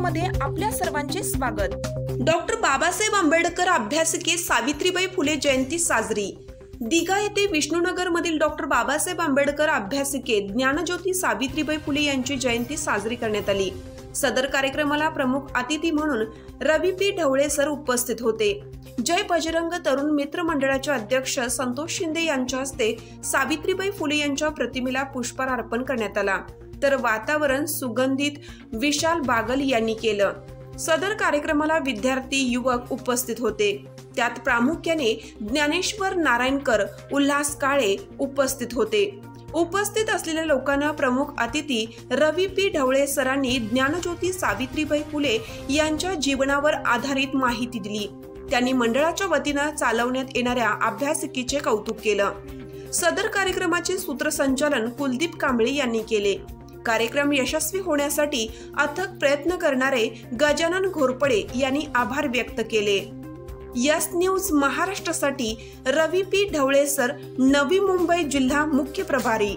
मीडियामध्ये आपल्या सर्वांचे स्वागत। डॉक्टर बाबासाहेब आंबेडकर अभ्यासिके सावित्रीबाई फुले जयंती साजरी। दिघा येथे विष्णुनगर मधील डॉक्टर बाबासाहेब आंबेडकर अभ्यासिकेत ज्ञानज्योती सावित्रीबाई फुले यांची जयंती साजरी करण्यात आली। सदर कार्यक्रमाला प्रमुख अतिथी म्हणून रवी पी ढवळे सर उपस्थित होते। जय बजरंग तरुण मित्र मंडळाचे अध्यक्ष संतोष शिंदे यांच्या हस्ते सावित्रीबाई फुले यांच्या प्रतिमेला पुष्पहार अर्पण करण्यात आला, तर वातावरण सुगंधित विशाल बागल यांनी केलं। सदर कार्यक्रमाला विद्यार्थी युवक उपस्थित होते, त्यात प्रामुख्याने ज्ञानेश्वर नारायणकर, उल्हास काळे उपस्थित होते। उपस्थित असलेल्या लोकांना प्रमुख अतिथी रवी पी ढवळे सरांनी ज्ञानज्योती सावित्रीबाई फुले यांच्या जीवनावर आधारित माहिती दिली। त्यांनी मंडळाच्या वतीने चालवण्यात येणाऱ्या अभ्यासिकेचे कौतुक केलं। सदर कार्यक्रमाचे सूत्रसंचालन कुलदीप कांबळे यांनी केले। कार्यक्रम यशस्वी होण्यासाठी अथक प्रयत्न करणारे गजानन घोरपडे यांनी आभार व्यक्त केले। यस न्यूज महाराष्ट्रासाठी रवी पी ढवळे सर, नवी मुंबई जिल्हा मुख्य प्रभारी।